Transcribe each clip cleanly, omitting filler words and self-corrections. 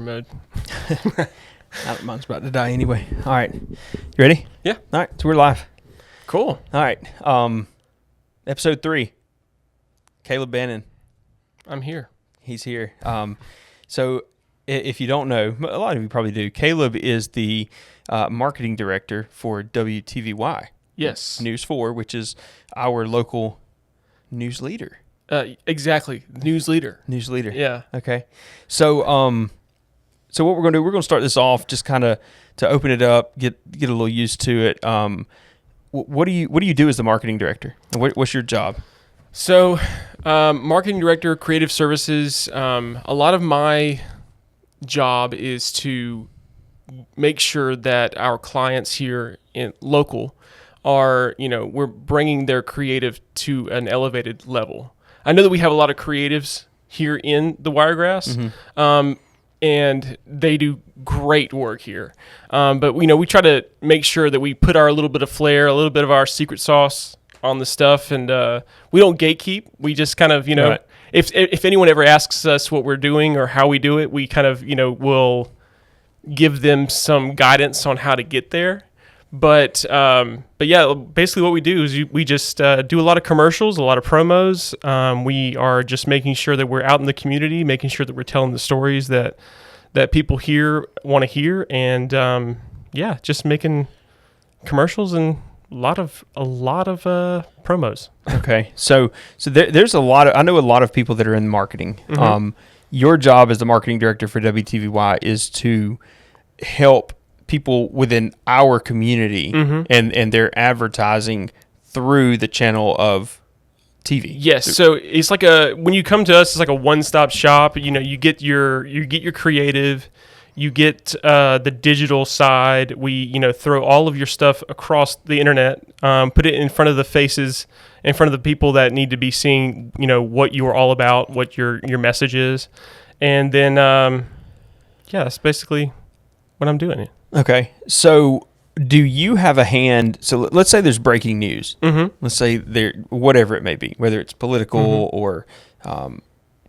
mode. Mine's about to die anyway. All right. You ready? Yeah. All right. So we're live. Cool. All right. Episode 3. Caleb Bannin. I'm here. He's here. So if you don't know, a lot of you probably do, Caleb is the marketing director for WTVY. Yes. News 4, which is our local news leader. Exactly. News leader. News leader. Yeah. Okay. So what we're going to do, we're going to start this off just kind of to open it up, get a little used to it. What do you do as the marketing director? What's your job? So, marketing director, creative services. A lot of my job is to make sure that our clients here in local are, we're bringing their creative to an elevated level. I know that we have a lot of creatives here in the Wiregrass. Mm-hmm. And they do great work here. But we try to make sure that we put our little bit of flair, a little bit of our secret sauce on the stuff, and we don't gatekeep. We just kind of, right. if anyone ever asks us what we're doing or how we do it, we kind of, will give them some guidance on how to get there. But yeah, basically what we do is we just do a lot of commercials, a lot of promos. We are just making sure that we're out in the community, making sure that we're telling the stories that people here want to hear, and just making commercials and a lot of promos. Okay, so there's a lot of, I know a lot of people that are in marketing. Mm-hmm. Your job as the marketing director for WTVY is to help people within our community mm-hmm. and their advertising through the channel of TV. Yes, so it's like when you come to us, it's like a one-stop shop. You get your creative, you get the digital side. We throw all of your stuff across the internet, put it in front of the faces, in front of the people that need to be seeing what you are all about, what your message is, and then that's basically what I'm doing. Okay, so do you have a hand? So let's say there's breaking news. Mm-hmm. Let's say whatever it may be, whether it's political mm-hmm. or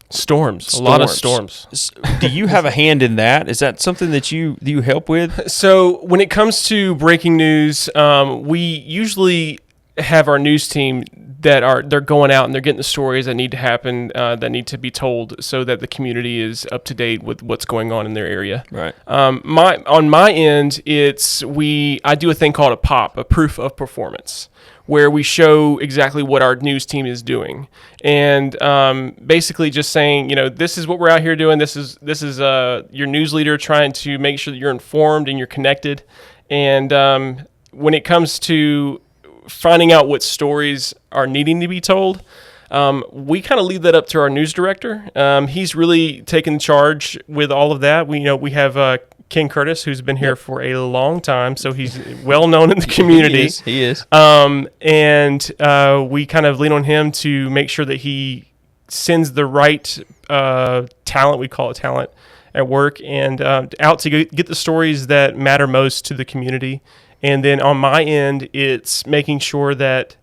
storms. A lot of storms. Do you have a hand in that? Is that something that you help with? So when it comes to breaking news, we usually have our news team they're going out and they're getting the stories that need to happen, that need to be told, so that the community is up to date with what's going on in their area. Right. On my end, I do a thing called a proof of performance, where we show exactly what our news team is doing, and basically just saying, this is what we're out here doing. This is your news leader trying to make sure that you're informed and you're connected, and when it comes to finding out what stories are needing to be told, we kind of leave that up to our news director. He's really taken charge with all of that. We have Ken Curtis, who's been here for a long time, so he's well known in the community. He is. And we kind of lean on him to make sure that he sends the right talent, we call it talent, at work, and out to get the stories that matter most to the community. And then on my end, it's making sure that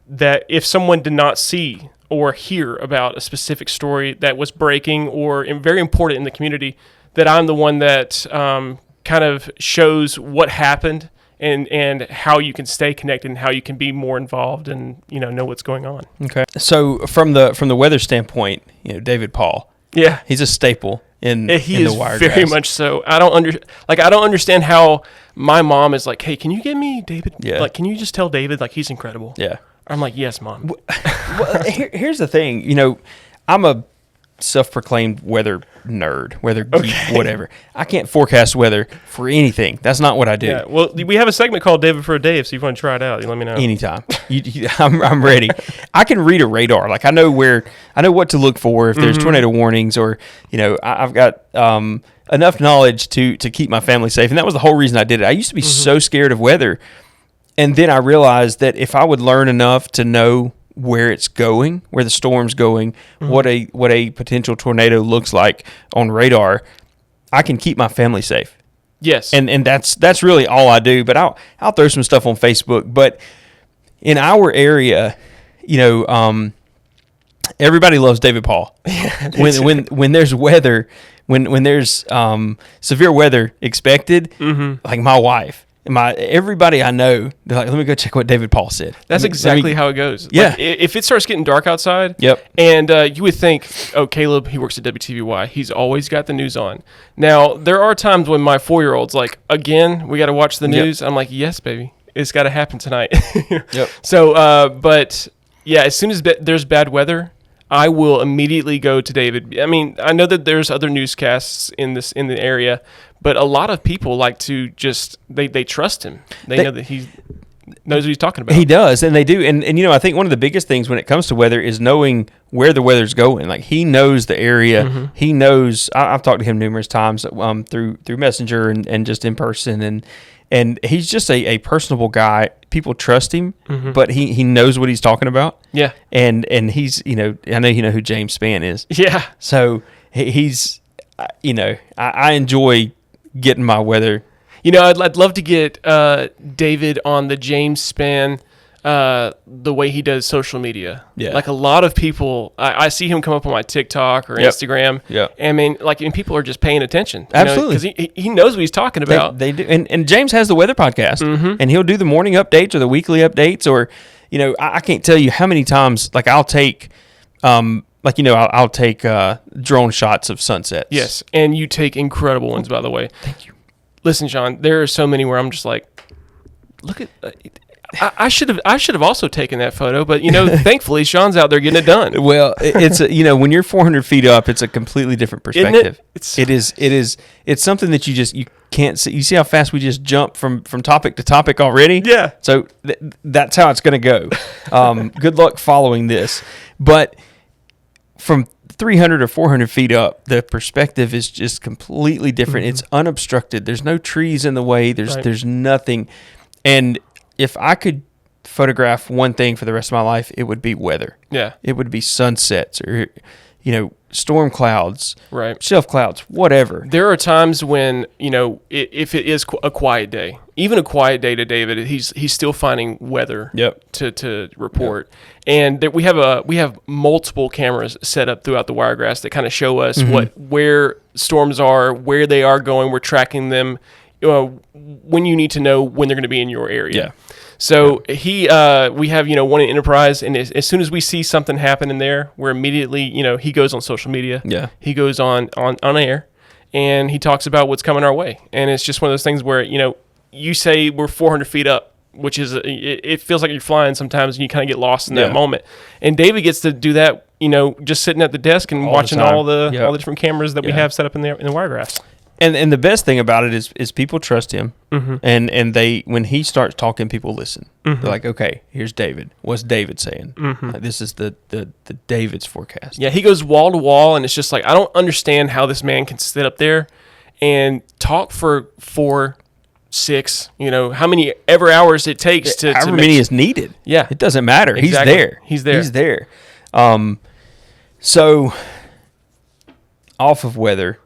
if someone did not see or hear about a specific story that was breaking or very important in the community, that I'm the one that kind of shows what happened and how you can stay connected and how you can be more involved and know what's going on. Okay. So from the weather standpoint, David Paul. Yeah, he's a staple in the Wiregrass. Very much so. I don't understand how my mom is like, hey, can you get me David? Yeah. Like, can you just tell David he's incredible? Yeah. I'm like, yes, Mom. Well, here's the thing. I'm a self-proclaimed weather nerd, weather geek, whatever. I can't forecast weather for anything. That's not what I do. Yeah. Well, we have a segment called David for a Day. So if you want to try it out, you let me know. Anytime. I'm ready. I can read a radar. Like I know what to look for if there's mm-hmm. tornado warnings, or I've got enough knowledge to keep my family safe. And that was the whole reason I did it. I used to be mm-hmm. so scared of weather. And then I realized that if I would learn enough to know where it's going, where the storm's going, mm-hmm. what a potential tornado looks like on radar, I can keep my family safe. Yes. And that's really all I do. But I'll throw some stuff on Facebook. But in our area, everybody loves David Paul. When there's weather, when there's severe weather expected, like my wife, everybody I know, they're like, let me go check what David Paul said. That's exactly how it goes. Yeah. Like, if it starts getting dark outside, Yep. and you would think, oh, Caleb, he works at WTVY. He's always got the news on. Now, there are times when my 4-year-old's like, again, we got to watch the news. I'm like, yes, baby. It's got to happen tonight. Yep. So, but yeah, as soon as there's bad weather, I will immediately go to David. I mean, I know that there's other newscasts in the area, but a lot of people like to just they trust him. They know that he knows what he's talking about. He does, and they do. And I think one of the biggest things when it comes to weather is knowing where the weather's going. Like, he knows the area. He knows. I've talked to him numerous times through Messenger and just in person, and he's just a personable guy. People trust him, but he knows what he's talking about. Yeah. And he's, I know you know who James Spann is. Yeah. So he's, I enjoy getting my weather. I'd love to get David on the James Spann, the way he does social media. Yeah. Like, a lot of people, I see him come up on my TikTok or Instagram. Yeah. And people are just paying attention. Absolutely. Because he knows what he's talking about. They do. And James has the weather podcast, and he'll do the morning updates or the weekly updates, or, I can't tell you how many times, like, I'll take, I'll take drone shots of sunsets. Yes. And you take incredible ones, by the way. Thank you. Listen, Sean, there are so many where I'm just like, look at. I should have also taken that photo, but thankfully Sean's out there getting it done. Well, it's when you're 400 feet up, it's a completely different perspective. It is. It's something that you can't see. You see how fast we just jump from topic to topic already? Yeah. So that's how it's going to go. Good luck following this, but from 300 or 400 feet up, the perspective is just completely different. It's unobstructed. There's no trees in the way. There's nothing. And if I could photograph one thing for the rest of my life, it would be weather. Yeah. It would be sunsets or, storm clouds, right? Shelf clouds, whatever. There are times when, if it is a quiet day, even a quiet day to David, he's still finding weather to report. Yep. And we have multiple cameras set up throughout the Wiregrass that kind of show us where storms are, where they are going. We're tracking them when you need to know when they're going to be in your area. Yeah. So we have, one in Enterprise, and as soon as we see something happen in there, we're immediately, he goes on social media. Yeah. He goes on air, and he talks about what's coming our way. And it's just one of those things where, you say we're 400 feet up, which is, it feels like you're flying sometimes, and you kind of get lost in that moment. And David gets to do that, just sitting at the desk and watching all the different cameras that we have set up in the Wiregrass. And the best thing about it is people trust him, and they, when he starts talking, people listen. They're like, okay, here's David. What's David saying? Like, this is the David's forecast. Yeah, he goes wall to wall, and it's just like, I don't understand how this man can sit up there and talk for 4, 6, how many ever hours it takes to however many is needed. Yeah, it doesn't matter. Exactly. He's there. So off of weather.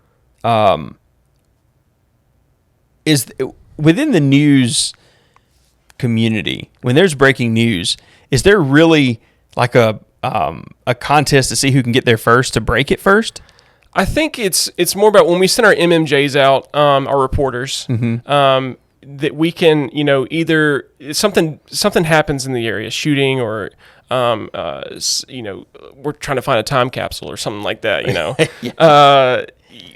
Is within the news community, when there's breaking news, is there really like a contest to see who can get there first, to break it first? I think it's more about when we send our MMJs out, our reporters, that we can, either something happens in the area, shooting, or we're trying to find a time capsule or something like that,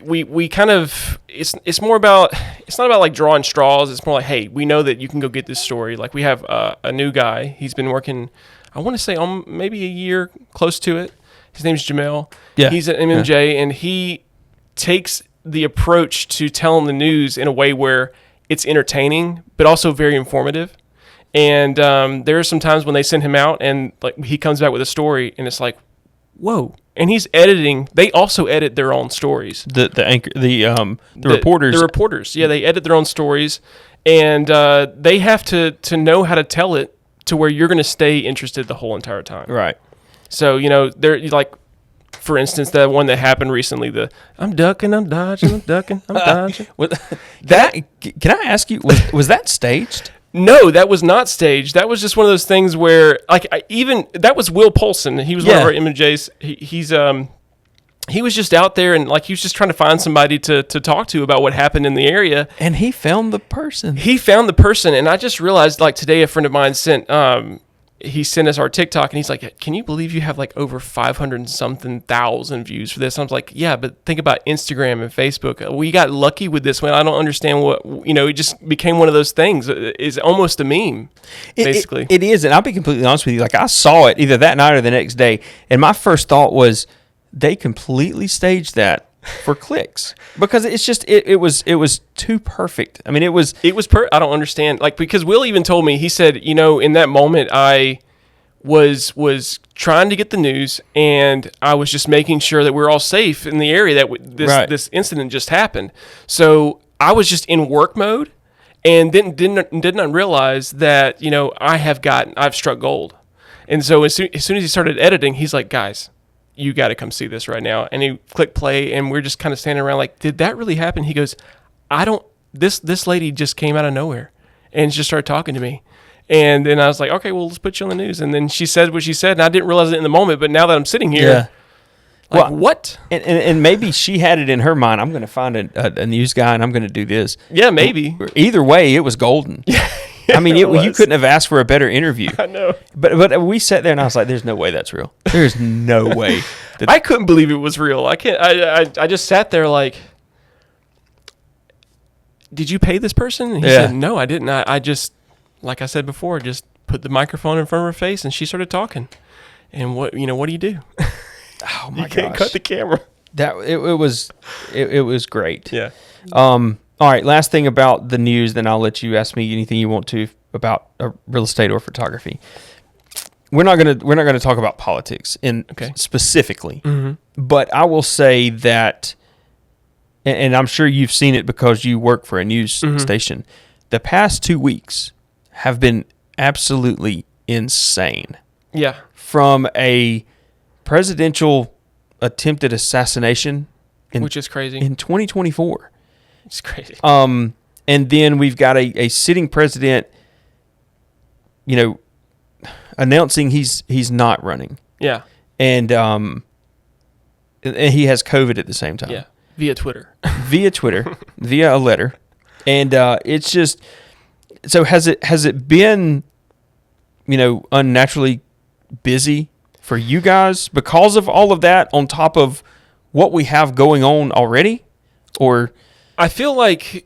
we kind of, it's more about, it's not about like drawing straws. It's more like, hey, we know that you can go get this story. Like, we have a new guy. He's been working, I want to say maybe a year, close to it. His name's Jamel. Yeah. He's at MMJ, and he takes the approach to telling the news in a way where it's entertaining, but also very informative. And there are some times when they send him out, and like he comes back with a story, and it's like, whoa. And he's editing. They also edit their own stories. The reporters. The reporters. Yeah, they edit their own stories, and they have to know how to tell it to where you're going to stay interested the whole entire time. Right. So, they're like, for instance, that one that happened recently, I'm ducking, I'm dodging, I'm ducking, I'm dodging. Can I ask you, was that staged? No, that was not staged. That was just one of those things where, like, that was Will Polson. He was one of our MJs. He was just out there and, like, he was just trying to find somebody to talk to about what happened in the area. And he found the person. And I just realized, like, today a friend of mine sent us our TikTok, and he's like, "Can you believe you have like over 500 and something thousand views for this?" I was like, "Yeah, but think about Instagram and Facebook. We got lucky with this one. I don't understand what, it just became one of those things. It's almost a meme, basically." It is, and I'll be completely honest with you. Like, I saw it either that night or the next day, and my first thought was they completely staged that for clicks, because it's just it was too perfect. I mean, it was I don't understand, like, because Will even told me, he said, in that moment I was trying to get the news, and I was just making sure that we're all safe in the area that this incident just happened. So I was just in work mode, and didn't realize that I've struck gold. And so as soon as he started editing, he's like, "Guys, you got to come see this right now." And he clicked play, and we're just kind of standing around like, "Did that really happen?" He goes, this lady just came out of nowhere and just started talking to me. And then I was like, "Okay, well, let's put you on the news." And then she said what she said, and I didn't realize it in the moment, but now that I'm sitting here, what? And maybe she had it in her mind, I'm going to find a news guy and I'm going to do this. Yeah, maybe. Either way, it was golden. I mean, you couldn't have asked for a better interview. I know. But we sat there and I was like, "There's no way that's real. There's no way." I couldn't believe it was real. I can't. I just sat there like, "Did you pay this person?" And he said, "No, I didn't. I just, like I said before, just put the microphone in front of her face, and she started talking." And what do you do? Oh my gosh! You can't cut the camera. It was great. Yeah. All right, last thing about the news, then I'll let you ask me anything you want to about real estate or photography. We're not gonna talk about politics specifically, but I will say that, and I'm sure you've seen it because you work for a news station. The past 2 weeks have been absolutely insane. Yeah. From a presidential attempted assassination, which is crazy, in 2024. It's crazy. And then we've got a sitting president, announcing he's not running. Yeah. And he has COVID at the same time. Yeah. Via Twitter, via a letter. And it's just, so has it been, unnaturally busy for you guys because of all of that on top of what we have going on already? Or I feel like,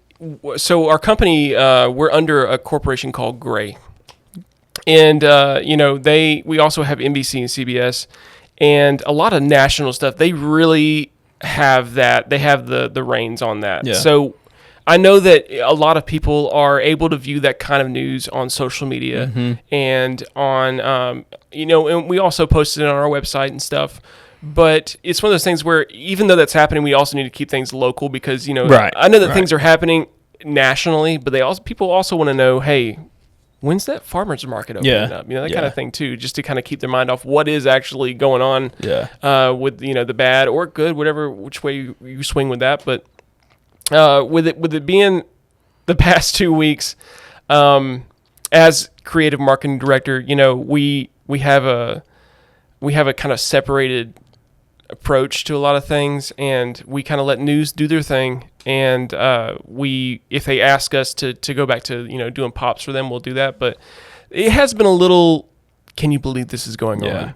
so our company, we're under a corporation called Gray. And, we also have NBC and CBS and a lot of national stuff. They really have that. They have the reins on that. Yeah. So I know that a lot of people are able to view that kind of news on social media and on, and we also post it on our website and stuff. But it's one of those things where even though that's happening, we also need to keep things local because, I know that things are happening nationally, but people also want to know, hey, when's that farmer's market opening up? That kind of thing too, just to kind of keep their mind off what is actually going on with, the bad or good, which way you swing with that. But with it being the past 2 weeks, as creative marketing director, we have a kind of separated approach to a lot of things, and we kind of let news do their thing. And if they ask us to go back to doing pops for them, we'll do that. But it has been a little, can you believe this is going on?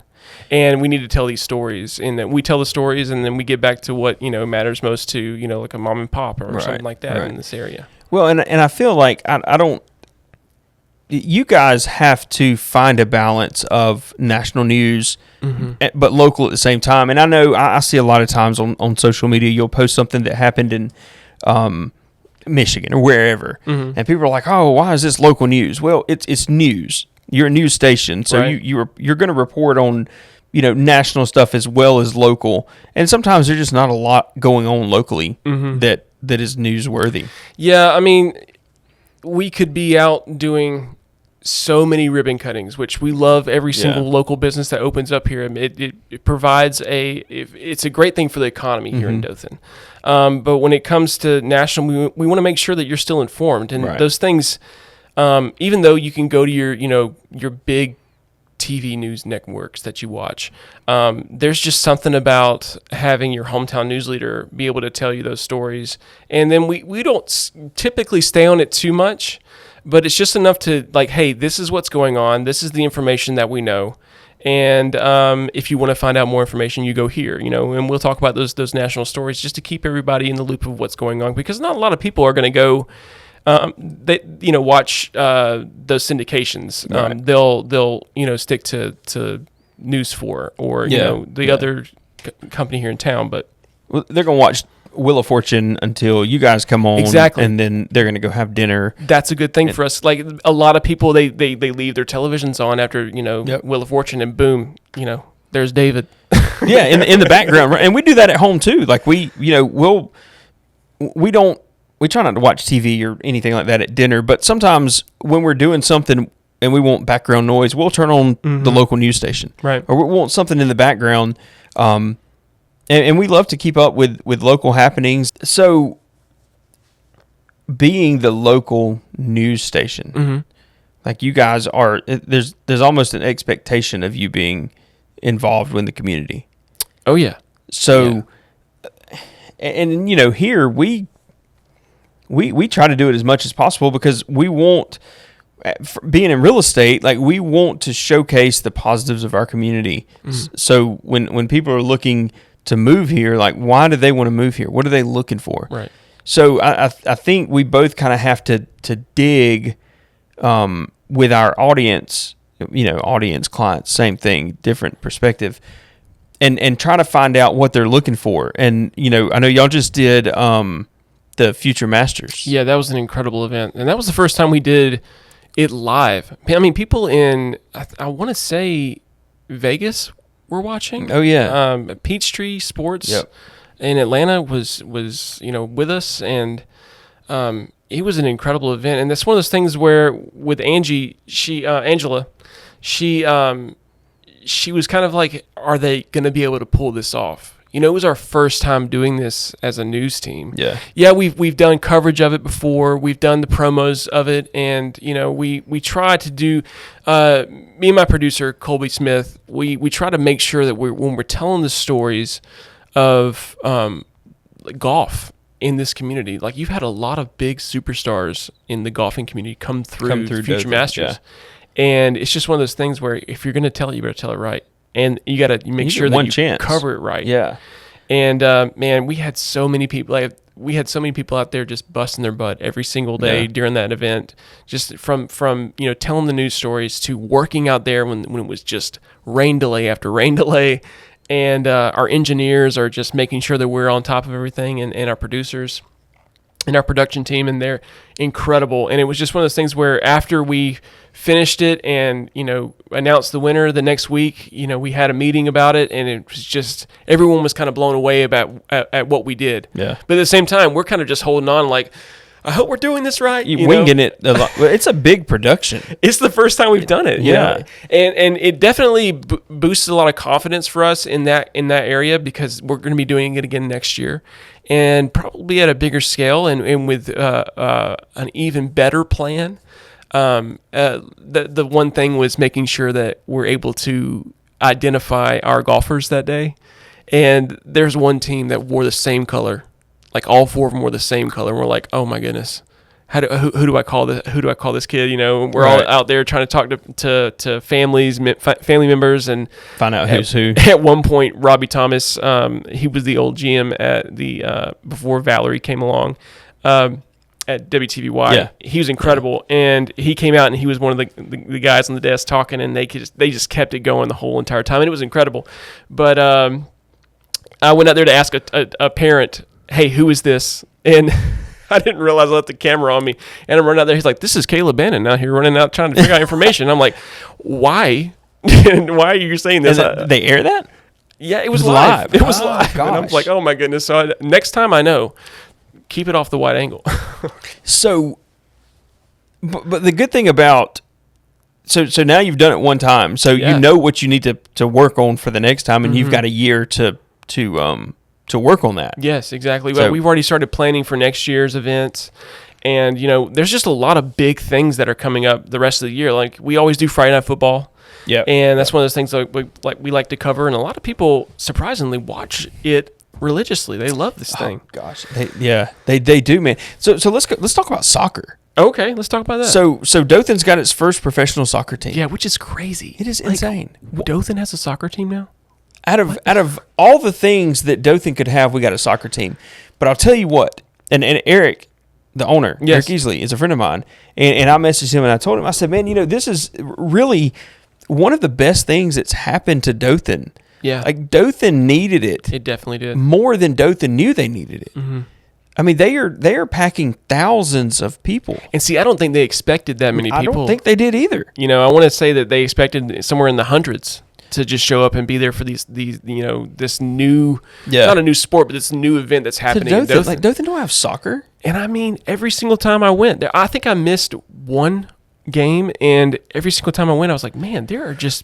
And we need to tell these stories, and then we tell the stories, and then we get back to what matters most to like a mom and pop or something like that in this area. Well, and I feel like I don't. You guys have to find a balance of national news, but local at the same time. And I know I see a lot of times on social media, you'll post something that happened in Michigan or wherever, and people are like, "Oh, why is this local news?" Well, it's news. You're a news station, so you're going to report on national stuff as well as local. And sometimes there's just not a lot going on locally that is newsworthy. Yeah, I mean, we could be out doing so many ribbon cuttings, which we love every single local business that opens up here. It provides it's a great thing for the economy here in Dothan. But when it comes to national, we want to make sure that you're still informed. And those things, even though you can go to your big TV news networks that you watch, there's just something about having your hometown news leader be able to tell you those stories. And then we don't typically stay on it too much, but it's just enough to like, hey, this is what's going on. This is the information that we know. And if you want to find out more information, you go here, and we'll talk about those national stories just to keep everybody in the loop of what's going on, because not a lot of people are going to go watch those syndications. Right. They'll stick to News 4 or the other company here in town. But they're gonna watch Wheel of Fortune until you guys come on, exactly, and then they're gonna go have dinner. That's a good thing for us. Like a lot of people, they leave their televisions on after Wheel of Fortune, and boom, there's David. Yeah, in the background, right? And we do that at home too. Like we try not to watch TV or anything like that at dinner, but sometimes when we're doing something and we want background noise, we'll turn on the local news station. Right. Or we want something in the background. And we love to keep up with local happenings. So being the local news station, like you guys are, there's almost an expectation of you being involved with the community. Oh, yeah. So, and here we try to do it as much as possible because we want, being in real estate, like we want to showcase the positives of our community. So when people are looking to move here, like why do they want to move here? What are they looking for? Right. So I think we both kind of have to dig with our audience, audience, clients, same thing, different perspective, and try to find out what they're looking for. And I know y'all just did the Future Masters. Yeah, that was an incredible event. And that was the first time we did it live. I mean, people in, I want to say Vegas were watching. Oh, yeah. Peachtree Sports in Atlanta was with us. And it was an incredible event. And that's one of those things where with Angie, Angela, she was kind of like, are they going to be able to pull this off? It was our first time doing this as a news team. Yeah. Yeah, we've done coverage of it before. We've done the promos of it, and we try to do. Me and my producer Colby Smith, we try to make sure that when we're telling the stories of golf in this community, like you've had a lot of big superstars in the golfing community come through Future Masters, and it's just one of those things where if you're going to tell it, you better tell it right. And you got to make sure that you cover it right. Yeah. And man, we had so many people. Out there just busting their butt every single day during that event. Just from telling the news stories to working out there when it was just rain delay after rain delay, and our engineers are just making sure that we're on top of everything, and our producers and our production team, and they're incredible. And it was just one of those things where after we finished it and announced the winner the next week, we had a meeting about it, and it was just everyone was kind of blown away at what we did. Yeah. But at the same time, we're kind of just holding on, like, I hope we're doing this right. You're winging it a lot. It's a big production. It's the first time we've done it. Yeah. And it definitely boosts a lot of confidence for us in that area, because we're going to be doing it again next year, and probably at a bigger scale and with an even better plan. The one thing was making sure that we're able to identify our golfers that day. And there's one team that wore the same color. Like all four of them were the same color. And we're like, oh my goodness, who do I call this kid? We're all out there trying to talk to families, family members, and find out who's who. At one point, Robbie Thomas, he was the old GM at the before Valerie came along at WTVY. Yeah. He was incredible, and he came out and he was one of the guys on the desk talking, and they just kept it going the whole entire time, and it was incredible. But I went out there to ask a parent, hey, who is this? And I didn't realize I left the camera on me. And I'm running out there. He's like, this is Caleb Bannin out here running out trying to figure out information. I'm like, why? Why are you saying this? They air that? Yeah, it was live. It was live. Gosh. And I'm like, oh my goodness. So next time I know, keep it off the wide angle. So, but the good thing about, so now you've done it one time. So you know what you need to work on for the next time, and you've got a year to work on that. Yes, exactly. So, we've already started planning for next year's events, And, there's just a lot of big things that are coming up the rest of the year. Like, we always do Friday Night Football. Yeah. And that's one of those things we like to cover. And a lot of people, surprisingly, watch it religiously. They love this thing. Oh, gosh. They do, man. So let's talk about soccer. Okay, let's talk about that. So Dothan's got its first professional soccer team. Yeah, which is crazy. It is insane. Dothan has a soccer team now? Out of all the things that Dothan could have, we got a soccer team. But I'll tell you what, and Eric, the owner, yes. Eric Easley, is a friend of mine, and I messaged him and I told him, I said, man, this is really one of the best things that's happened to Dothan. Yeah. Like, Dothan needed it. It definitely did. More than Dothan knew they needed it. Mm-hmm. I mean, they are packing thousands of people. And see, I don't think they expected that many people. I don't think they did either. I want to say that they expected somewhere in the hundreds to just show up and be there for these this new, not a new sport, but this new event that's happening in Dothan. Like, Dothan don't have soccer. And I mean, every single time I went there, I think I missed one game, and every single time I went, I was like, man, there's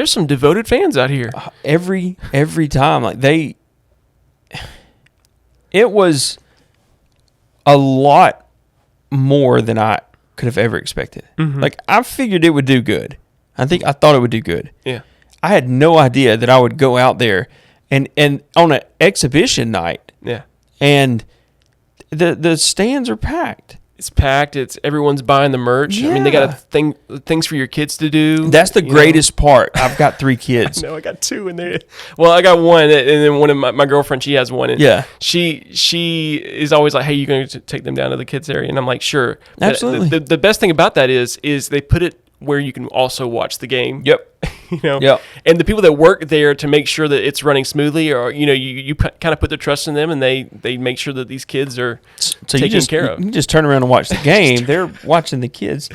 some devoted fans out here. Every time, it was a lot more than I could have ever expected. Mm-hmm. Like, I figured it would do good. I thought it would do good. Yeah. I had no idea that I would go out there and on an exhibition night. Yeah. And the stands are packed. It's packed. Everyone's buying the merch. Yeah. I mean, they got things for your kids to do. That's the greatest part. I've got 3 kids. No, I got 2 in there. Well, I got one, and then one of my girlfriend, she has one. And yeah. She is always like, hey, you going to take them down to the kids area? And I'm like, sure. Absolutely. But the best thing about that is they put it where you can also watch the game. Yep. Yep. And the people that work there to make sure that it's running smoothly, or you kind of put the trust in them, and they make sure that these kids are taken care of. You can just turn around and watch the game. They're watching the kids.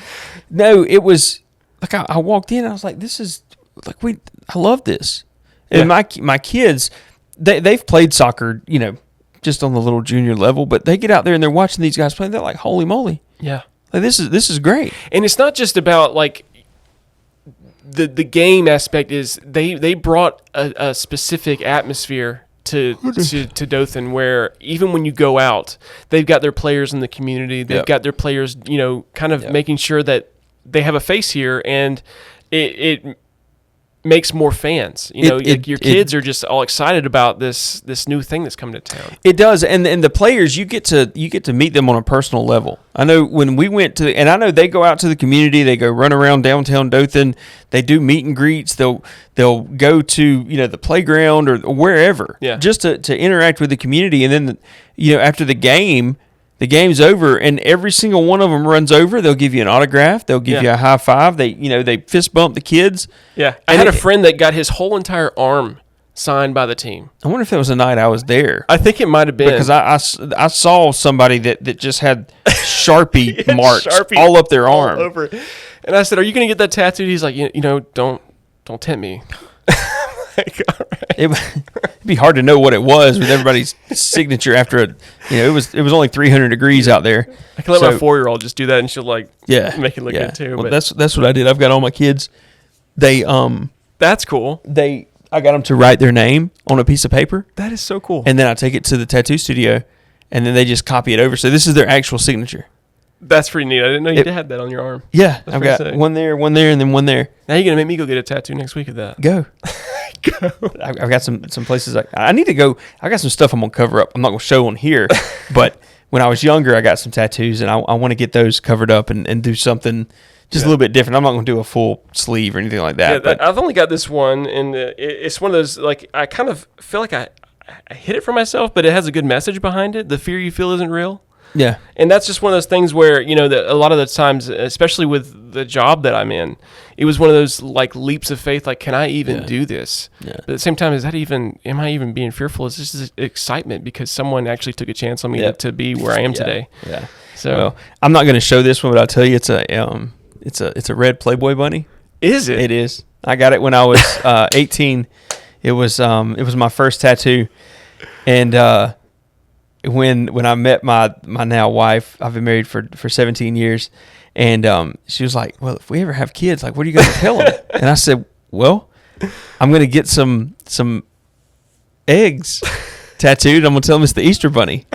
No, it was like I walked in and I was like, this is like I love this. And my kids, they've played soccer, just on the little junior level, but they get out there and they're watching these guys play. They're like, holy moly. Yeah. Like, this is great. And it's not just about like the game aspect. Is they brought a specific atmosphere to Dothan, where even when you go out, they've got their players in the community. They've got their players, kind of making sure that they have a face here, and it makes more fans. Your kids are just all excited about this new thing that's coming to town. It does, and the players, you get to meet them on a personal level. I know when we went to, and I know they go out to the community, they go run around downtown Dothan, they do meet and greets, they'll go to the playground or wherever, just to interact with the community, and then after the game's over, and every single one of them runs over. They'll give you an autograph. They'll give you a high five. They fist bump the kids. Yeah, I had a friend that got his whole entire arm signed by the team. I wonder if that was the night I was there. I think it might have been, because I saw somebody that just had Sharpie marks all up their arm. All over. And I said, "Are you going to get that tattooed?" He's like, don't tempt me." Like, all right. It'd be hard to know what it was with everybody's signature after it was only 300 degrees out there. I can let my 4-year-old just do that, and she'll make it look good too. Well, that's what I did. I've got all my kids. That's cool. I got them to write their name on a piece of paper. That is so cool. And then I take it to the tattoo studio, and then they just copy it over. So this is their actual signature. That's pretty neat. I didn't know you had that on your arm. Yeah, I've got one there, and then one there. Now you're gonna make me go get a tattoo next week of that. Go. I've got some places I need to go. I got some stuff I'm gonna cover up. I'm not gonna show on here, but when I was younger, I got some tattoos, and I want to get those covered up and do something just a little bit different. I'm not gonna do a full sleeve or anything like that. Yeah, but I've only got this one, and it's one of those, like, I kind of feel like I hit it for myself, but it has a good message behind it. The fear you feel isn't real. Yeah. And that's just one of those things where, that a lot of the times, especially with the job that I'm in, it was one of those like leaps of faith, like, can I even do this? Yeah. But at the same time, am I even being fearful? It's just excitement because someone actually took a chance on me to be where I am today. Yeah. So I'm not going to show this one, but I'll tell you, it's a red Playboy bunny. Is it? It is. I got it when I was 18. It was my first tattoo. And, when I met my now wife, I've been married for 17 years, and she was like, well, if we ever have kids, like, what are you going to tell them? And I said, well, I'm going to get some eggs tattooed. I'm going to tell them it's the Easter bunny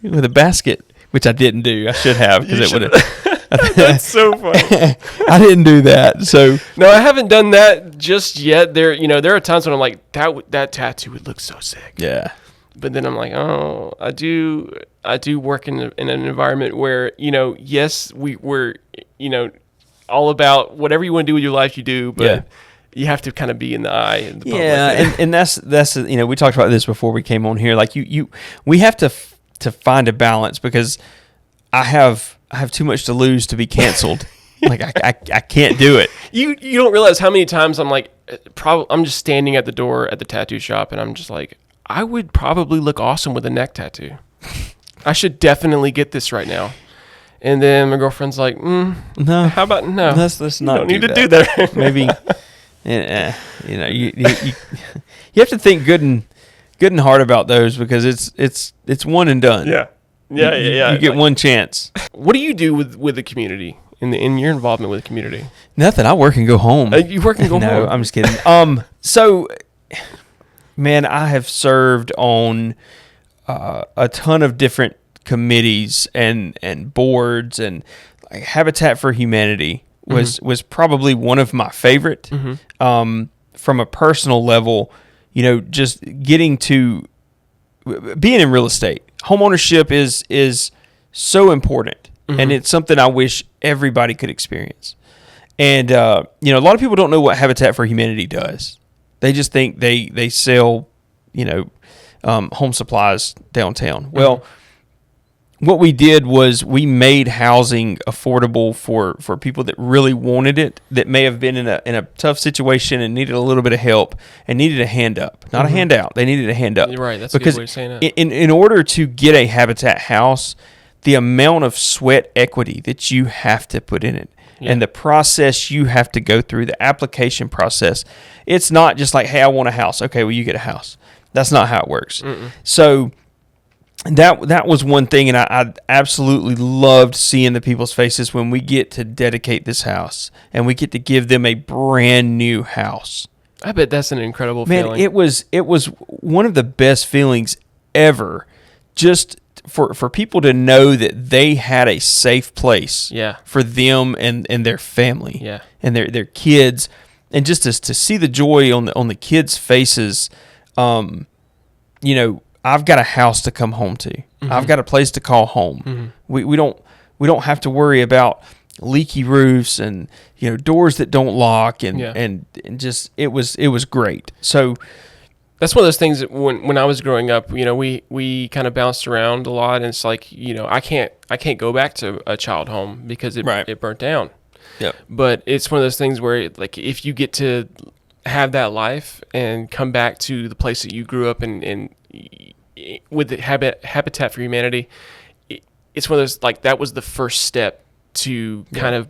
with a basket which I didn't do. I should have, because it would have. That's so funny. I didn't do that. So no, I haven't done that just yet. There are times when I'm like, that tattoo would look so sick. yeah. But then I'm like, oh, I do work in an environment where, yes, we're, all about whatever you want to do with your life, you do, but you have to kind of be in the eye of the public. Yeah, and that's we talked about this before we came on here. Like we have to find a balance, because I have too much to lose to be canceled. Like I can't do it. You don't realize how many times I'm like, I'm just standing at the door at the tattoo shop, and I'm just like, I would probably look awesome with a neck tattoo. I should definitely get this right now. And then my girlfriend's like, no. How about no? Let's not. You don't need to do that. Maybe, you have to think good and hard about those, because it's one and done. Yeah. You get one chance. What do you do with the community in your involvement with the community? Nothing. I work and go home. You work and go home? No, I'm just kidding. So, man, I have served on a ton of different committees and boards, and like Habitat for Humanity was probably one of my favorite. From a personal level, just getting to being in real estate, home ownership is so important, and it's something I wish everybody could experience. And a lot of people don't know what Habitat for Humanity does. They just think they sell home supplies downtown. Well, what we did was we made housing affordable for people that really wanted it, that may have been in a tough situation and needed a little bit of help and needed a hand up, not a handout. They needed a hand up. You're right. That's a good way of saying it. In order to get a Habitat house, the amount of sweat equity that you have to put in it, and the process you have to go through, the application process, it's not just like, hey, I want a house. Okay, well, you get a house. That's not how it works. So that was one thing, and I absolutely loved seeing the people's faces when we get to dedicate this house and we get to give them a brand new house. I bet that's an incredible feeling. Man, it was one of the best feelings ever, just for people to know that they had a safe place for them and their family and their kids, and just to see the joy on the kids' faces. I've got a house to come home to. I've got a place to call home. We don't have to worry about leaky roofs and doors that don't lock and just it was great. So that's one of those things that when I was growing up, we kind of bounced around a lot, and it's like, I can't go back to a child home because it burnt down. Yeah. But it's one of those things where, like, if you get to have that life and come back to the place that you grew up in with the Habitat for Humanity, it's one of those, like, that was the first step to kind of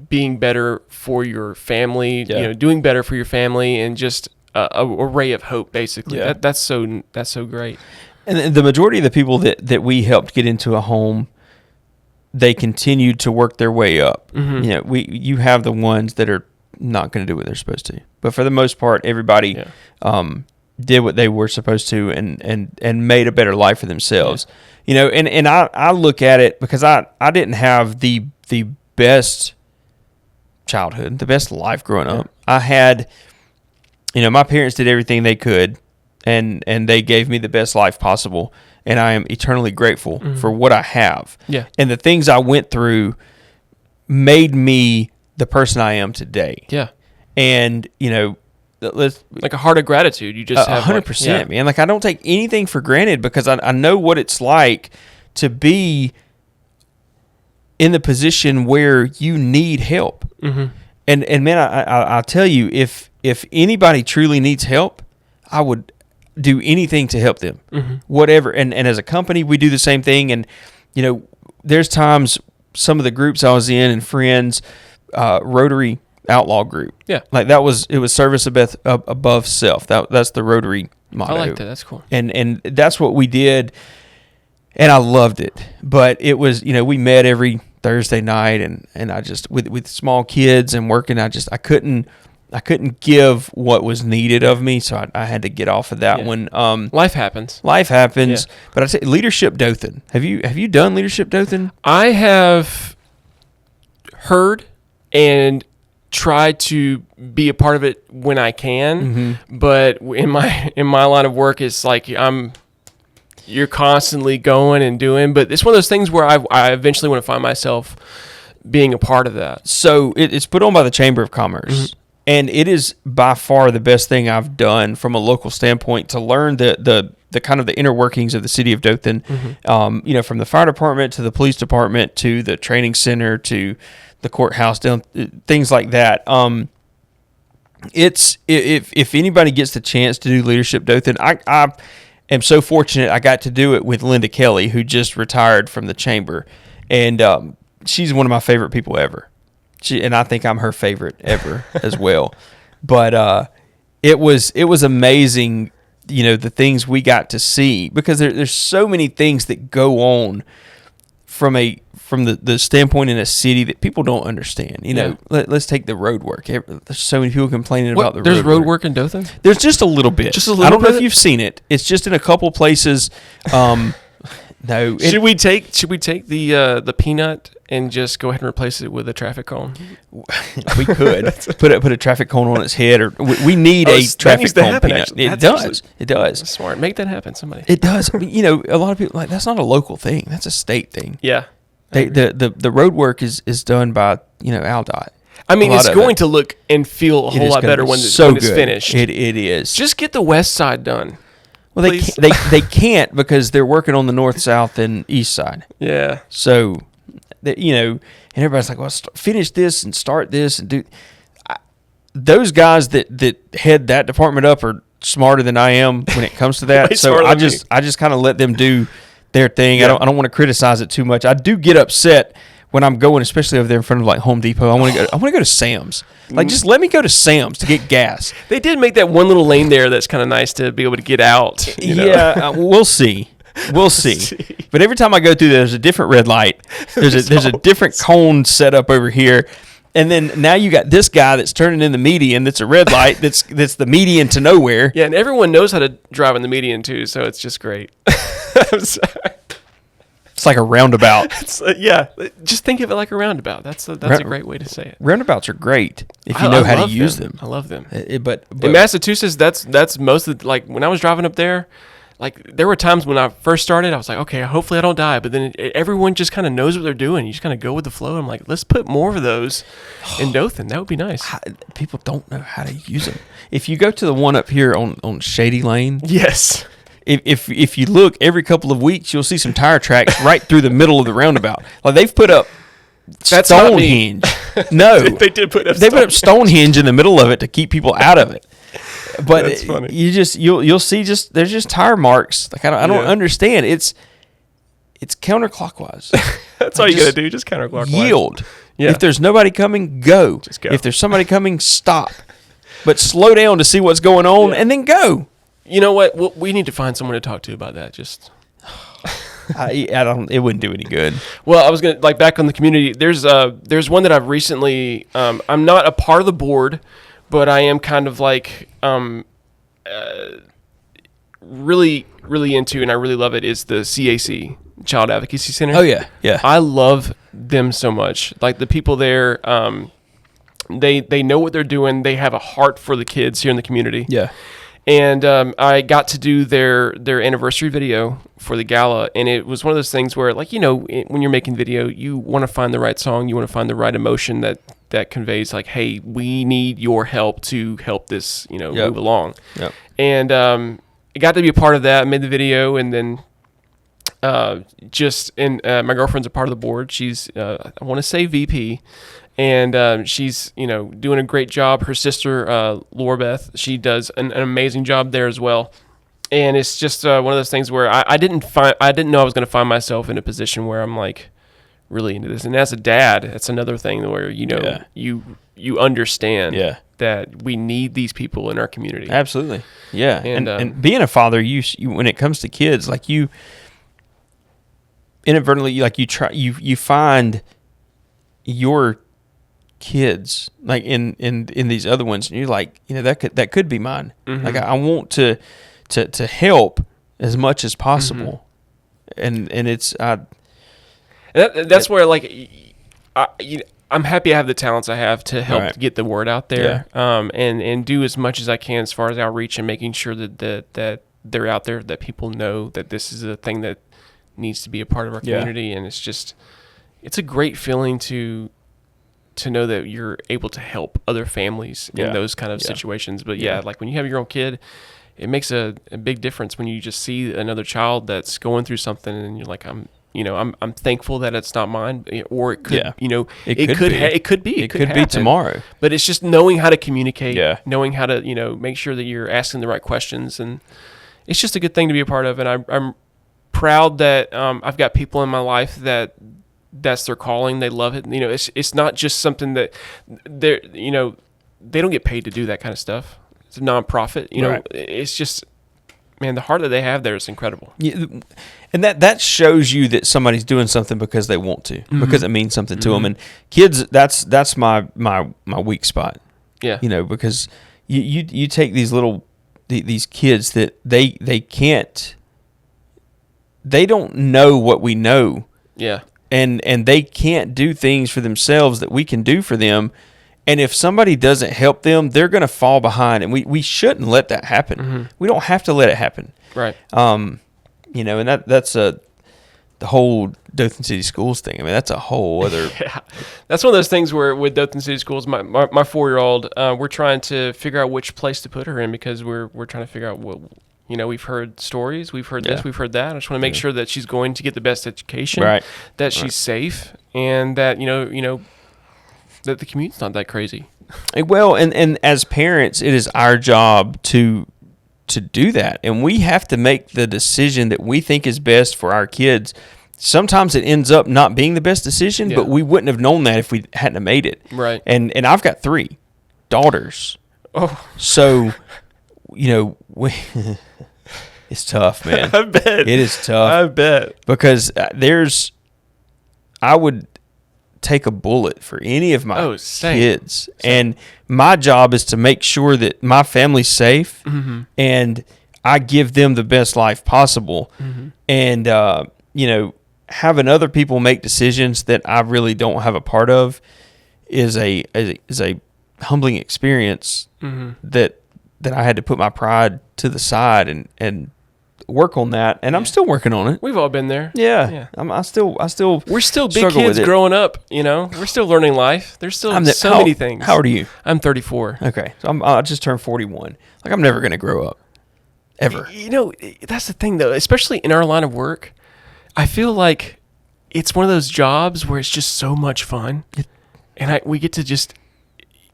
being better for your family, doing better for your family, and just a ray of hope, basically. That's so great. And the majority of the people that we helped get into a home, they continued to work their way up. You have the ones that are not going to do what they're supposed to, but for the most part, everybody did what they were supposed to and made a better life for themselves. And I look at it, because I didn't have the best childhood, the best life growing up. I had, my parents did everything they could, and they gave me the best life possible, and I am eternally grateful for what I have. And the things I went through made me the person I am today. And like a heart of gratitude. You just have 100%, man. Like, I don't take anything for granted, because I know what it's like to be in the position where you need help. And man, I'll tell you, if anybody truly needs help, I would do anything to help them. Whatever. And as a company, we do the same thing. And there's times, some of the groups I was in, and friends, Rotary Outlaw group. Like, it was service above self. That's the Rotary motto. I like that. That's cool. And that's what we did, and I loved it. But it was, we met every Thursday night, and I just, with small kids and working, I couldn't I couldn't give what was needed of me, so I had to get off of that one. Life happens. Life happens. Yeah. But I say Leadership Dothan. Have you done Leadership Dothan? I have heard and try to be a part of it when I can, but in my line of work, it's like you're constantly going and doing. But it's one of those things where I eventually want to find myself being a part of that. So it's put on by the Chamber of Commerce, and it is by far the best thing I've done from a local standpoint to learn the kind of the inner workings of the city of Dothan. From the fire department to the police department to the training center to the courthouse, things like that. It's if anybody gets the chance to do Leadership Dothan, I am so fortunate I got to do it with Linda Kelly, who just retired from the chamber, and she's one of my favorite people ever. And I think I'm her favorite ever as well. But it was amazing, the things we got to see, because there's so many things that go on from the standpoint in a city that people don't understand. Let's take the road work. There's so many people complaining about the road work. There's road work in Dothan? There's just a little bit. I don't know if you've seen it. It's just in a couple places. No. Should we take the peanut and just go ahead and replace it with a traffic cone? We could put a traffic cone on its head, or we need a traffic cone peanut. It does. That's smart. Make that happen, somebody. It does. A lot of people that's not a local thing. That's a state thing. Yeah. The road work is done by AlDOT. I mean, it's going to look and feel a whole lot better when it's finished. It is. Just get the west side done. Well, they can't because they're working on the north, south, and east side. Yeah. So, and everybody's like, well, finish this and start this and do. Those guys that head that department up are smarter than I am when it comes to that. So I just kind of let them do their thing. Yeah. I don't want to criticize it too much. I do get upset when I'm going, especially over there in front of like Home Depot. I want to go to Sam's. Like, just let me go to Sam's to get gas. They did make that one little lane there that's kind of nice to be able to get out. Yeah, we'll see. We'll see. But every time I go through, there's a different red light. There's a different cone set up over here. And then now you got this guy that's turning in the median that's a red light that's the median to nowhere. Yeah, and everyone knows how to drive in the median too, so it's just great. I'm sorry. It's like a roundabout. Just think of it like a roundabout. That's a great way to say it. Roundabouts are great if you know how to use them. I love them. But in Massachusetts, that's most of like when I was driving up there, like there were times when I first started, I was like, okay, hopefully I don't die. But then everyone just kind of knows what they're doing. You just kind of go with the flow. I'm like, let's put more of those in Dothan. That would be nice. People don't know how to use them. If you go to the one up here on Shady Lane, yes. If you look every couple of weeks, you'll see some tire tracks right through the middle of the roundabout. Like they've put up Stonehenge. No, they did put up. They put up Stonehenge in the middle of it to keep people out of it. But that's funny. You'll see there's just tire marks. Like I don't understand. It's counterclockwise. That's all you gotta do. Just counterclockwise. Yield. Yeah. If there's nobody coming, go. Just go. If there's somebody coming, stop. But slow down to see what's going on and then go. You know what? We need to find someone to talk to about that. Just, I don't. It wouldn't do any good. Well, I was gonna back on the community. There's one that I've recently. I'm not a part of the board, but I am kind of like really into, and I really love it. Is the CAC Child Advocacy Center? Oh yeah. I love them so much. Like the people there. They know what they're doing. They have a heart for the kids here in the community. Yeah. And I got to do their anniversary video for the gala, and it was one of those things where, like, when you're making video, you want to find the right song, you want to find the right emotion that conveys, like, hey, we need your help to help this, move along. Yep. And I got to be a part of that. I made the video, and then my girlfriend's a part of the board. She's I want to say VP. And she's, doing a great job. Her sister, Laura Beth, she does an amazing job there as well. And it's just one of those things where I didn't know I was going to find myself in a position where I'm like really into this. And as a dad, it's another thing where you understand that we need these people in our community. Absolutely, yeah. And being a father, you when it comes to kids, like you inadvertently, like you find your kids like in these other ones, and you're like, that could be mine. Like I want to help as much as possible, and it's that's where like I'm happy I have the talents I have to help get the word out there, and do as much as I can as far as outreach and making sure that they're out there, that people know that this is a thing that needs to be a part of our community, and it's a great feeling to know that you're able to help other families in those kind of situations. But like when you have your own kid, it makes a big difference when you just see another child that's going through something, and you're like, I'm thankful that it's not mine, or it could, it could be tomorrow. But it's just knowing how to communicate, knowing how to, make sure that you're asking the right questions, and it's just a good thing to be a part of. And I'm proud that I've got people in my life that's their calling. They love it. It's not just something that they don't get paid to do that kind of stuff. It's a nonprofit. It's just, man, the heart that they have there is incredible. Yeah, and that shows you that somebody's doing something because they want to, because it means something to them. And kids, that's my weak spot. Yeah. Because you take these kids that they don't know what we know. Yeah. And they can't do things for themselves that we can do for them. And if somebody doesn't help them, they're going to fall behind. And we shouldn't let that happen. We don't have to let it happen. Right. And that's the whole Dothan City Schools thing. I mean, that's a whole other. Yeah. That's one of those things where with Dothan City Schools, my 4-year-old, we're trying to figure out which place to put her in, because we're trying to figure out what. We've heard stories, we've heard this, we've heard that. I just want to make sure that she's going to get the best education, that she's safe, and that, that the commute's not that crazy. Well, and as parents, it is our job to do that. And we have to make the decision that we think is best for our kids. Sometimes it ends up not being the best decision, but we wouldn't have known that if we hadn't have made it. Right. And I've got 3 daughters. Oh. So, it's tough, man. I bet. It is tough. I bet. Because I would take a bullet for any of my kids. And my job is to make sure that my family's safe, and I give them the best life possible. And, having other people make decisions that I really don't have a part of is a humbling experience that I had to put my pride to the side and work on that, and I'm still working on it. We've all been there. Yeah. I still we're still big kids growing up, We're still learning life. There's still many things. How old are you? I'm 34. Okay. So I just turned 41. Like, I'm never going to grow up. Ever. That's the thing, though, especially in our line of work. I feel like it's one of those jobs where it's just so much fun. And we get to just,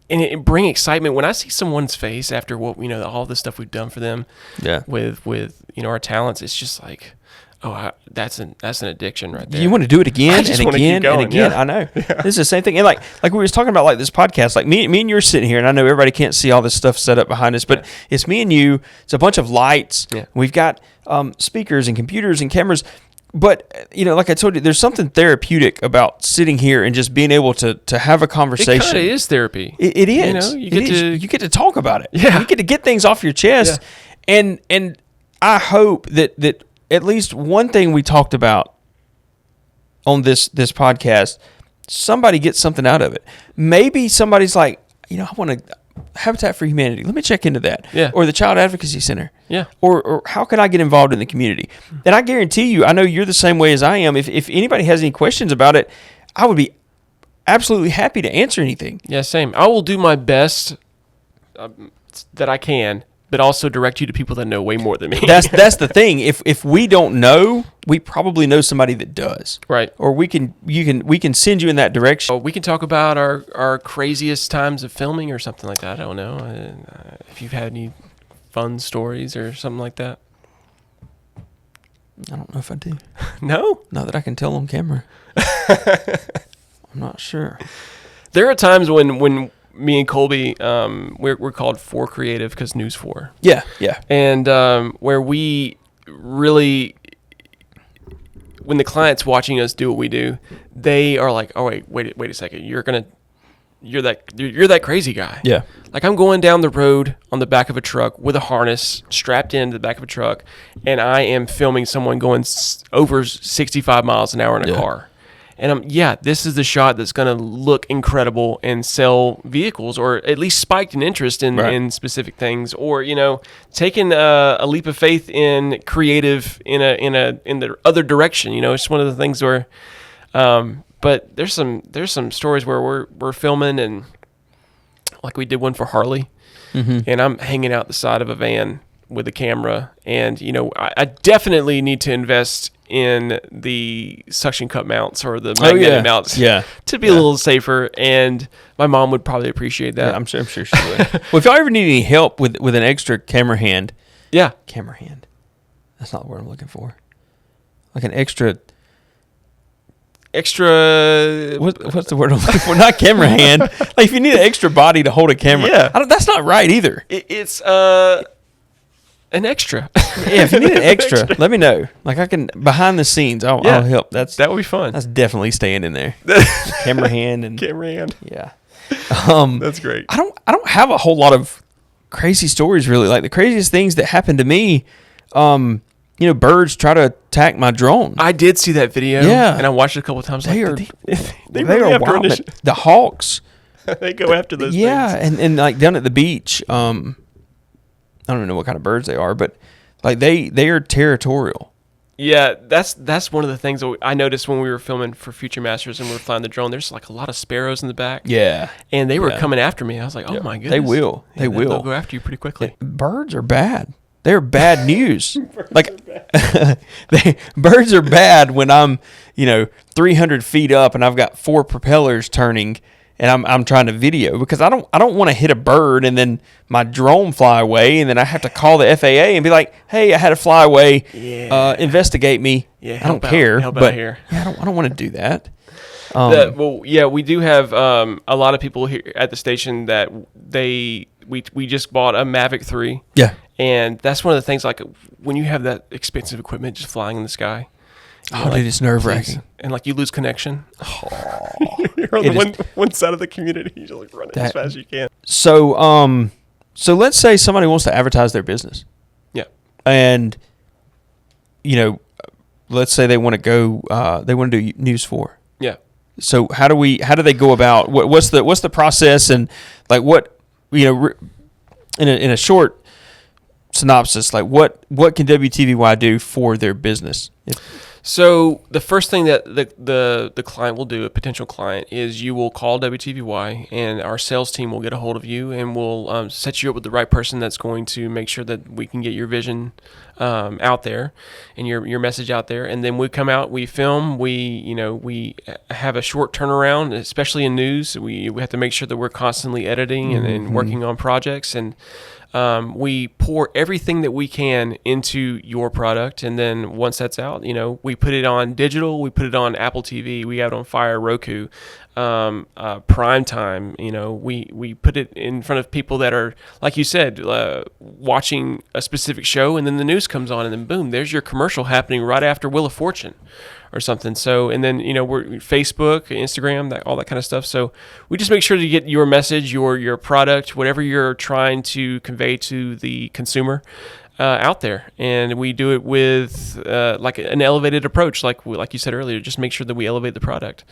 and it bring excitement when I see someone's face after what all the stuff we've done for them. Yeah. With our talents, it's just like, that's an addiction right there. You want to do it again and again and again. Yeah. I know. Yeah. This is the same thing. And like we was talking about, like this podcast, like me and you're sitting here, and I know everybody can't see all this stuff set up behind us, but it's me and you. It's a bunch of lights. Yeah. We've got speakers and computers and cameras. But, like I told you, there's something therapeutic about sitting here and just being able to have a conversation. It kind of is therapy. It is. You get to talk about it. Yeah. You get to get things off your chest. Yeah. And I hope that at least one thing we talked about on this podcast, somebody gets something out of it. Maybe somebody's like, I want to Habitat for Humanity. Let me check into that. Yeah. Or the Child Advocacy Center. Yeah. Or how can I get involved in the community? And I guarantee you, I know you're the same way as I am. If anybody has any questions about it, I would be absolutely happy to answer anything. Yeah, same. I will do my best that I can, but also direct you to people that know way more than me. That's the thing. If we don't know, we probably know somebody that does. Right. Or we can send you in that direction. Oh, we can talk about our craziest times of filming or something like that. I don't know. If you've had any fun stories or something like that. I don't know if I do. No? Not that I can tell on camera. I'm not sure. There are times when me and Colby, we're called 4 Creative because News 4. Yeah, yeah. And where we really, when the client's watching us do what we do, they are like, oh, wait a second. You're going to you're that crazy guy. Yeah. Like I'm going down the road on the back of a truck with a harness strapped into the back of a truck, and I am filming someone going over 65 miles an hour in a car. And this is the shot that's going to look incredible and sell vehicles, or at least spiked an interest in specific things, or taking a leap of faith in creative in the other direction. It's one of the things where, but there's some stories where we're filming, and like we did one for Harley, and I'm hanging out the side of a van with a camera, and I definitely need to invest in the suction cup mounts or the magnetic mounts to be a little safer, and my mom would probably appreciate that. Yeah, I'm sure she would. Well, if y'all ever need any help with an extra camera hand, that's not the word I'm looking for. Like an extra. What's the word I'm looking for? Not camera hand. Like if you need an extra body to hold a camera, that's not right either. It's an extra. If you need an extra, let me know. Like I can behind the scenes, I'll help. That would be fun. That's definitely staying in there. Camera hand. Yeah. That's great. I don't have a whole lot of crazy stories really. Like the craziest things that happened to me, birds try to attack my drone. I did see that video. Yeah. And I watched it a couple of times. They really are wild. The hawks. They go after those things. Yeah, and like down at the beach, I don't know what kind of birds they are, but like they are territorial. Yeah, that's one of the things that I noticed when we were filming for Future Masters and we were flying the drone. There's like a lot of sparrows in the back. Yeah. And they were coming after me. I was like, oh my goodness. They will. They'll go after you pretty quickly. Birds are bad. They're bad news. Birds are bad when I'm, 300 feet up and I've got 4 propellers turning and I'm trying to video, because I don't want to hit a bird and then my drone fly away and then I have to call the FAA and be like, hey, I had to fly away. Investigate me. Yeah, I don't care. Help but out here. Yeah, I don't want to do that. We do have a lot of people here at the station that we just bought a Mavic 3. Yeah. And that's one of the things, like when you have that expensive equipment just flying in the sky. Dude, it's nerve-wracking. And like you lose connection. You're on one side of the community. You just run it as fast as you can. So let's say somebody wants to advertise their business. Yeah. And, let's say they want to go, they want to do News 4. Yeah. So how do they go about, what's the process, and like what, in a short synopsis, like what can WTVY do for their business? So the first thing that the client will do, a potential client, is you will call WTVY and our sales team will get a hold of you and we'll set you up with the right person that's going to make sure that we can get your vision out there and your message out there. And then we come out, we film, we have a short turnaround, especially in news. We have to make sure that we're constantly editing and working on projects, and we pour everything that we can into your product, and then once that's out, we put it on digital, we put it on Apple TV, we have it on Fire, Roku, prime time. We put it in front of people that are, like you said, watching a specific show, and then the news comes on, and then boom, there's your commercial happening right after Wheel of Fortune or something. So, and then we're Facebook, Instagram, all that kind of stuff. So we just make sure to get your message, your product, whatever you're trying to convey to the consumer, out there. And we do it with like an elevated approach, like you said earlier. Just make sure that we elevate the product,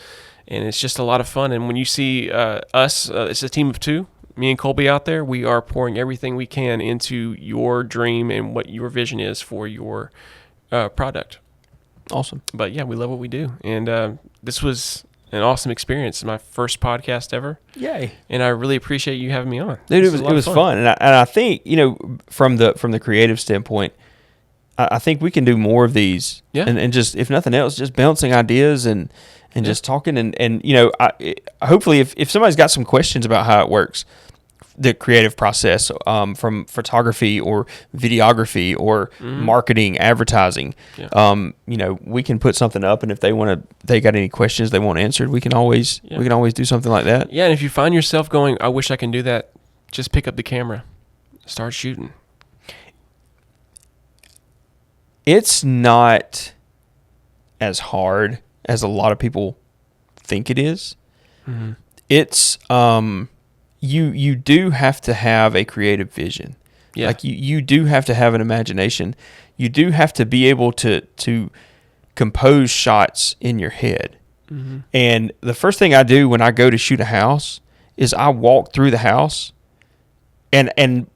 and it's just a lot of fun. And when you see us, it's a team of 2. Me and Colby out there, we are pouring everything we can into your dream and what your vision is for your product. Awesome. But yeah, we love what we do. And this was an awesome experience. My first podcast ever. Yay. And I really appreciate you having me on. Dude, it was fun. And I think, from the creative standpoint, I think we can do more of these. Yeah. And just, if nothing else, just bouncing ideas and just talking. And hopefully if somebody's got some questions about how it works, the creative process, from photography or videography or marketing, advertising, we can put something up, and if they got any questions they want answered, we can always do something like that. Yeah. And if you find yourself going, I wish I can do that, just pick up the camera, start shooting. It's not as hard as a lot of people think it is. Mm-hmm. it's you do have to have a creative vision. Yeah. Like you do have to have an imagination. You do have to be able to compose shots in your head. Mm-hmm. And the first thing I do when I go to shoot a house is I walk through the house and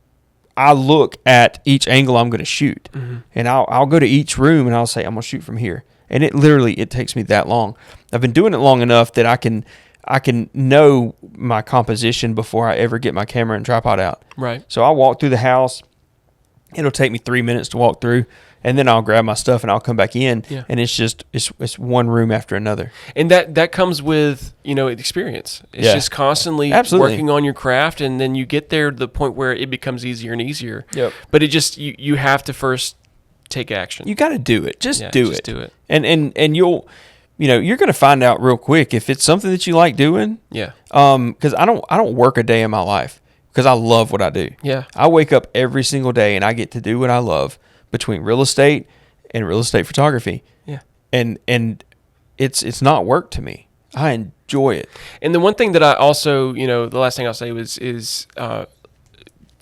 I look at each angle I'm going to shoot. Mm-hmm. And I'll go to each room and I'll say, I'm going to shoot from here. And it takes me that long. I've been doing it long enough that I can know my composition before I ever get my camera and tripod out. Right. So I'll walk through the house. It'll take me 3 minutes to walk through, and then I'll grab my stuff and I'll come back in. Yeah. And it's one room after another. And that comes with, experience. It's just constantly Absolutely. working on your craft, and then you get there to the point where it becomes easier and easier. Yep. But it just you have to first take action. You got to do it. Just do it. Do it. And you'll you're going to find out real quick if it's something that you like doing. Yeah. Cuz I don't work a day in my life because I love what I do. Yeah. I wake up every single day and I get to do what I love between real estate and real estate photography. Yeah. And it's not work to me. I enjoy it. And the one thing that I also, the last thing I'll say is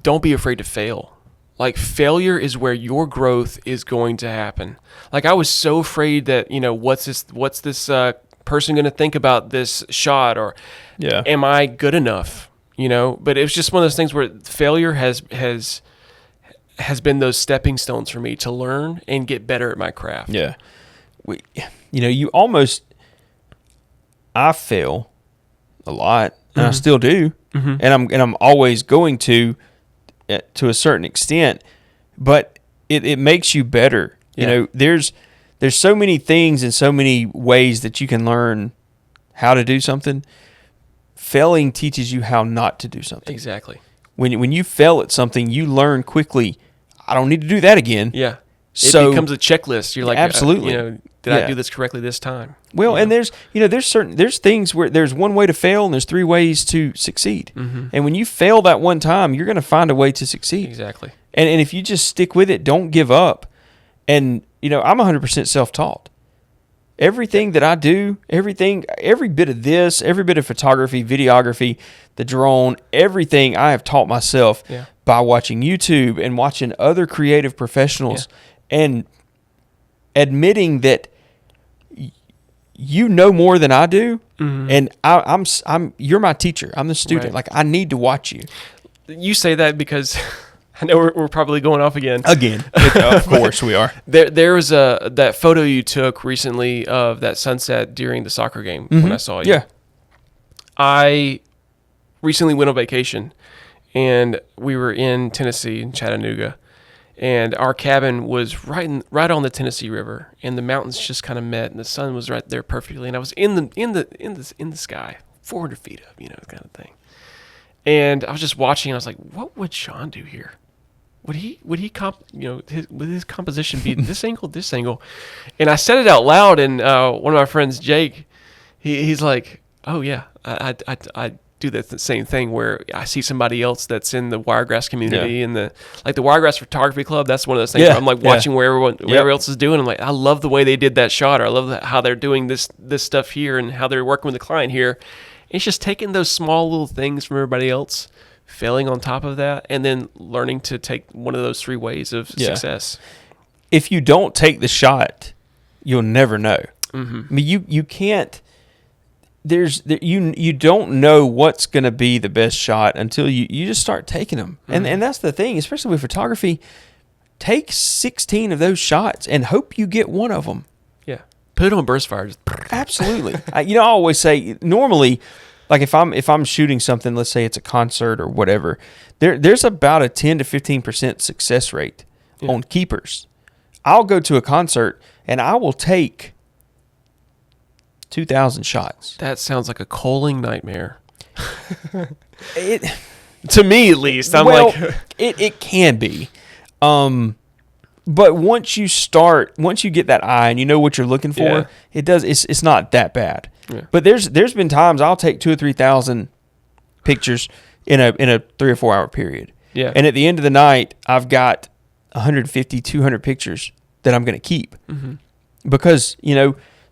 don't be afraid to fail. Like, failure is where your growth is going to happen. Like, I was so afraid that, what's this person going to think about this shot, or am I good enough? But it was just one of those things where failure has been those stepping stones for me to learn and get better at my craft. Yeah. I fail a lot, and I still do. Mm-hmm. And I'm always going to a certain extent, but it makes you better. Yeah. There's so many things and so many ways that you can learn how to do something. Failing teaches you how not to do something. Exactly. When you fail at something, you learn quickly, I don't need to do that again. Yeah. So it becomes a checklist. You're like, absolutely. Did I do this correctly this time? Well, and there's things where there's one way to fail and there's 3 ways to succeed. Mm-hmm. And when you fail that one time, you're going to find a way to succeed. Exactly. And if you just stick with it, don't give up. And I'm 100% self-taught. Everything that I do, every bit of this, every bit of photography, videography, the drone, everything I have taught myself by watching YouTube and watching other creative professionals and admitting that you know more than I do, and I'm you're my teacher. I'm the student. Right. Like, I need to watch you. You say that because I know we're probably going off again. Of course we are. There was that photo you took recently of that sunset during the soccer game when I saw you. Yeah. I recently went on vacation, and we were in Tennessee, in Chattanooga, and our cabin was right on the Tennessee River, and the mountains just kind of met, and the sun was right there perfectly, and I was in the sky, 400 feet up, kind of thing. And I was just watching, and I was like, what would Sean do here? Would he would his composition be this angle? And I said it out loud, and one of my friends, Jake, he's like, oh yeah, I do that same thing where I see somebody else that's in the Wiregrass community and the Wiregrass Photography Club. That's one of those things where I'm like watching where everyone else is doing. I'm like, I love the way they did that shot, or I love how they're doing this stuff here and how they're working with the client here. It's just taking those small little things from everybody else, failing on top of that, and then learning to take one of those 3 ways of success. If you don't take the shot, you'll never know. Mm-hmm. I mean, you can't. You don't know what's going to be the best shot until you just start taking them. Mm-hmm. And that's the thing, especially with photography. Take 16 of those shots and hope you get one of them. Yeah. Put it on burst fire. Absolutely. I always say, normally, like if I'm shooting something, let's say it's a concert or whatever, there's about a 10 to 15% success rate on keepers. I'll go to a concert and I will take 2,000 shots. That sounds like a coaling nightmare. To me, at least. It can be. But once you get that eye and you know what you're looking for, it's not that bad. Yeah. But there's been times I'll take 2,000 or 3,000 pictures in a 3 or 4 hour period. Yeah. And at the end of the night, I've got 150, 200 pictures that I'm going to keep because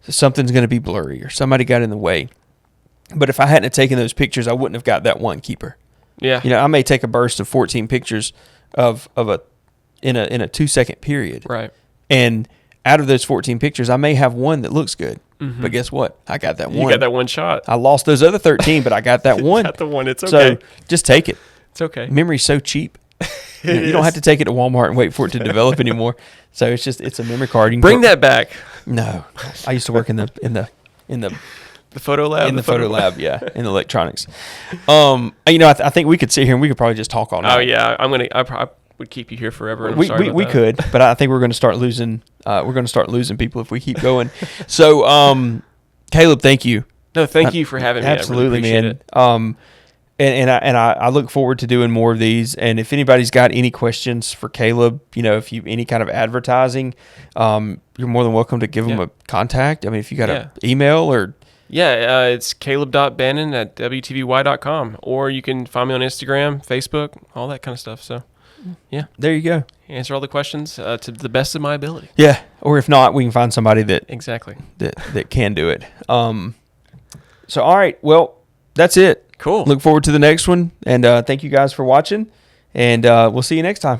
something's going to be blurry or somebody got in the way. But if I hadn't have taken those pictures, I wouldn't have got that one keeper. Yeah. You know, I may take a burst of 14 pictures of a in a 2-second period. Right. And out of those 14 pictures, I may have one that looks good. But guess what? I got that one. You got that one shot. I lost those other 13, but I got that one. Got the one. It's okay. So just take it. It's okay. Memory's so cheap. You don't have to take it to Walmart and wait for it to develop anymore. So it's a memory card. You can Bring that back. No, I used to work in the The photo lab. in the photo lab, yeah, in electronics. I think we could sit here and we could probably just talk all night. Oh yeah, I would keep you here forever. And I'm sorry about We that. could, but I think we're going to start losing. We're going to start losing people if we keep going. So, Caleb, thank you. No, thank you for having me. Absolutely, I really appreciate man. I look forward to doing more of these. And if anybody's got any questions for Caleb, if you any kind of advertising, you're more than welcome to give him a contact. I mean, if you got an email or it's caleb.bannin@wtby.com, or you can find me on Instagram, Facebook, all that kind of stuff. So, yeah, there you go. Answer all the questions to the best of my ability. Yeah, or if not, we can find somebody that can do it. So, all right, well, that's it. Cool. Look forward to the next one, and thank you guys for watching, and we'll see you next time.